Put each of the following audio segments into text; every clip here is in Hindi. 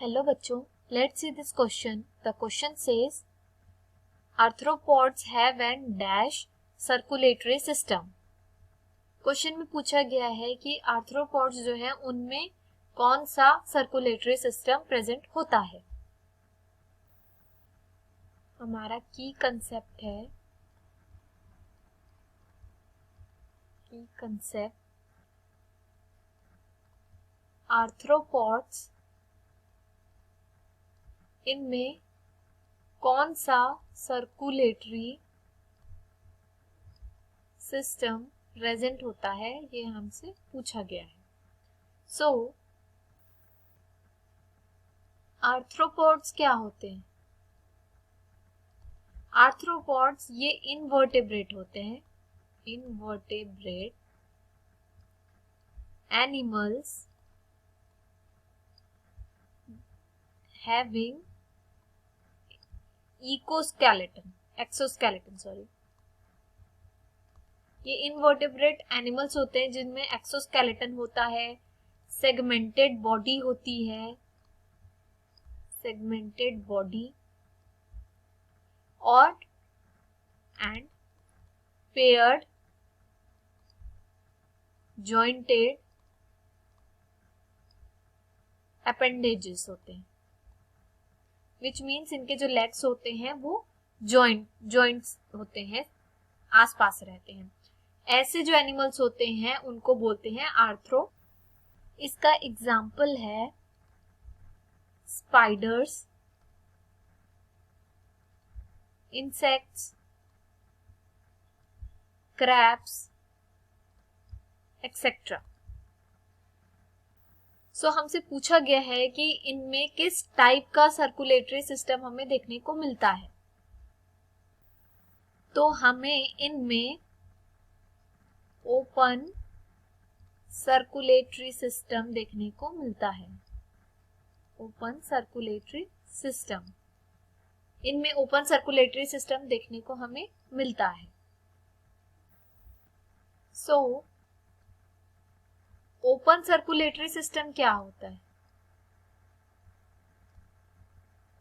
Hello बच्चों, let's see this question. The question says arthropods have an dash circulatory system. Question में पूछा गया है कि आर्थ्रोपॉड्स जो है उनमें कौन सा सर्कुलेटरी सिस्टम प्रेजेंट होता है। हमारा की कंसेप्ट है आर्थ्रोपॉड्स, इनमें कौन सा सर्कुलेटरी सिस्टम प्रेजेंट होता है, ये हमसे पूछा गया है। सो आर्थ्रोपॉड्स क्या होते हैं? आर्थ्रोपॉड्स ये इनवर्टेब्रेट होते हैं, इनवर्टेब्रेट एनिमल्स having एक्सोस्केलेटन ये इनवर्टेब्रेट एनिमल्स होते हैं जिनमें एक्सोस्केलेटन होता है, सेगमेंटेड बॉडी होती है, सेगमेंटेड बॉडी और एंड पेयर्ड जॉइंटेड अपेंडेजेस होते हैं, विच मीन्स इनके जो लेग्स होते हैं वो जॉइंट्स होते हैं, आसपास रहते हैं। ऐसे जो एनिमल्स होते हैं उनको बोलते हैं आर्थ्रो। इसका एग्जाम्पल है स्पाइडर्स, इंसेक्ट्स, क्रैब्स एक्सेट्रा। सो हमसे पूछा गया है कि इनमें किस टाइप का सर्कुलेटरी सिस्टम हमें देखने को मिलता है। तो हमें इनमें ओपन सर्कुलेटरी सिस्टम देखने को मिलता है, ओपन सर्कुलेटरी सिस्टम। इनमें ओपन सर्कुलेटरी सिस्टम देखने को हमें मिलता है। सो ओपन सर्कुलेटरी सिस्टम क्या होता है?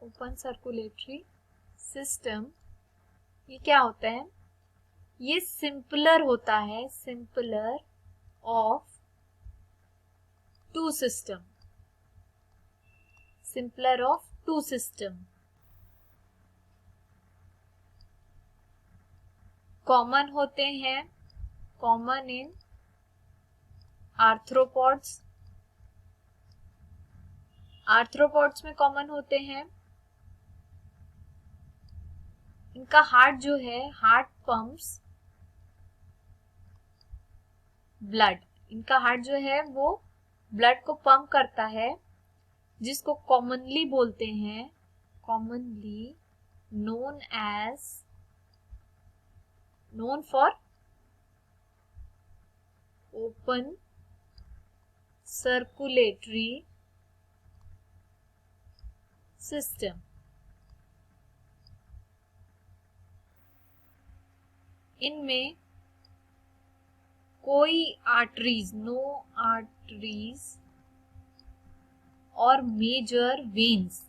ओपन सर्कुलेटरी सिस्टम ये क्या होता है? ये सिंपलर होता है, simpler of two system, simpler of two system. Common होते हैं, कॉमन इन आर्थ्रोपॉड्स, आर्थ्रोपॉड्स में कॉमन होते हैं। इनका हार्ट जो है, हार्ट पंप्स ब्लड, इनका हार्ट जो है वो ब्लड को पंप करता है, जिसको कॉमनली बोलते हैं, commonly known for open circulatory system. इनमें कोई आर्टरीज, नो आर्टरीज और major veins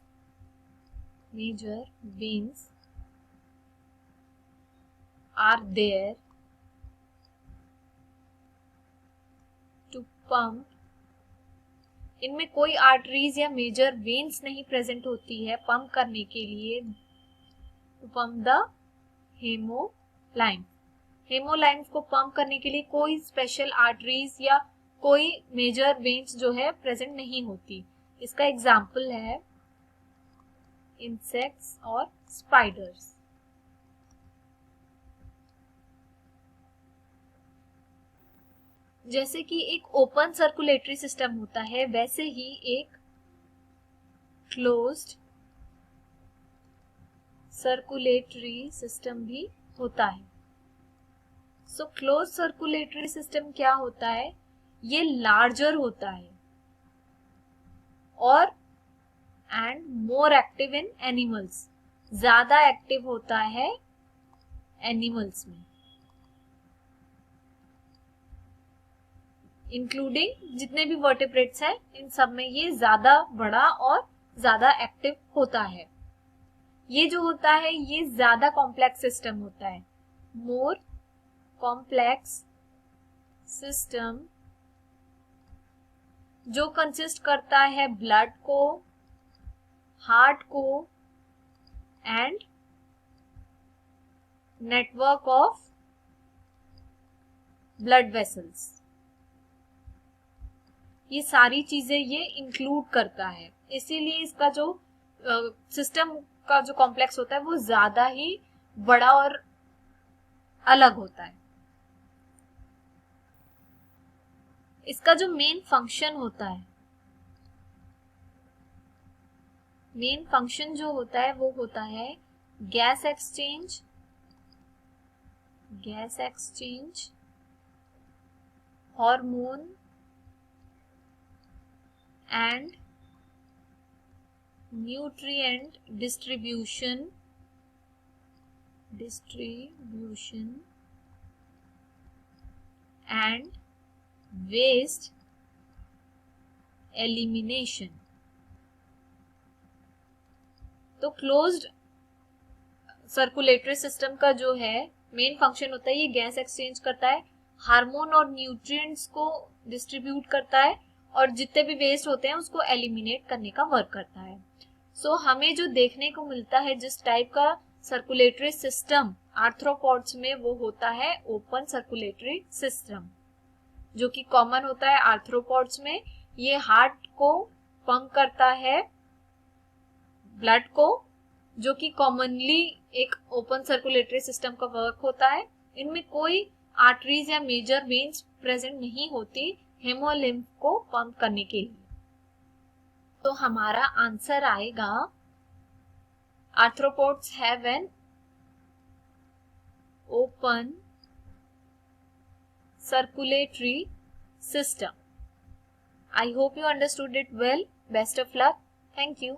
are there to pump. इनमें कोई आर्टरीज या मेजर वेन्स नहीं प्रेजेंट होती है पंप करने के लिए, टू पंप द हेमोलाइम्फ। हेमोलाइम्फ को पंप करने के लिए कोई स्पेशल आर्टरीज या कोई मेजर वेन्स जो है प्रेजेंट नहीं होती। इसका एग्जाम्पल है इंसेक्ट्स और स्पाइडर्स। जैसे कि एक ओपन सर्कुलेटरी सिस्टम होता है, वैसे ही एक क्लोज्ड सर्कुलेटरी सिस्टम भी होता है। सो क्लोज सर्कुलेटरी सिस्टम क्या होता है? ये लार्जर होता है और and more active in animals, ज्यादा एक्टिव होता है एनिमल्स में, इंक्लूडिंग जितने भी वर्टेब्रेट्स हैं इन सब में ये ज्यादा बड़ा और ज्यादा एक्टिव होता है। ये जो होता है ये ज्यादा कॉम्प्लेक्स सिस्टम होता है, मोर कॉम्प्लेक्स सिस्टम, जो कंसिस्ट करता है ब्लड को, हार्ट को and network of blood vessels. ये सारी चीजें ये इंक्लूड करता है, इसीलिए इसका जो सिस्टम का जो कॉम्प्लेक्स होता है वो ज्यादा ही बड़ा और अलग होता है। इसका जो मेन फंक्शन होता है, मेन फंक्शन जो होता है वो होता है gas exchange, gas exchange, hormone and nutrient distribution and waste elimination. तो क्लोज्ड सर्कुलेटरी सिस्टम का जो है मेन फंक्शन होता है ये गैस एक्सचेंज करता है, हार्मोन और न्यूट्रिएंट्स को डिस्ट्रीब्यूट करता है और जितने भी वेस्ट होते हैं उसको एलिमिनेट करने का वर्क करता है। सो हमें जो देखने को मिलता है जिस टाइप का सर्कुलेटरी सिस्टम आर्थ्रोपॉड्स में, वो होता है ओपन सर्कुलेटरी सिस्टम, जो कि कॉमन होता है आर्थ्रोपॉड्स में। ये हार्ट को पंप करता है ब्लड को, जो कि कॉमनली एक ओपन सर्कुलेटरी सिस्टम का वर्क होता है। इनमें कोई आर्टरीज या मेजर वेन्स प्रेजेंट नहीं होती हेमोलिम्फ को पंप करने के लिए। तो हमारा आंसर आएगा arthropods have an open circulatory system. I hope you understood it well. Best of luck. Thank you.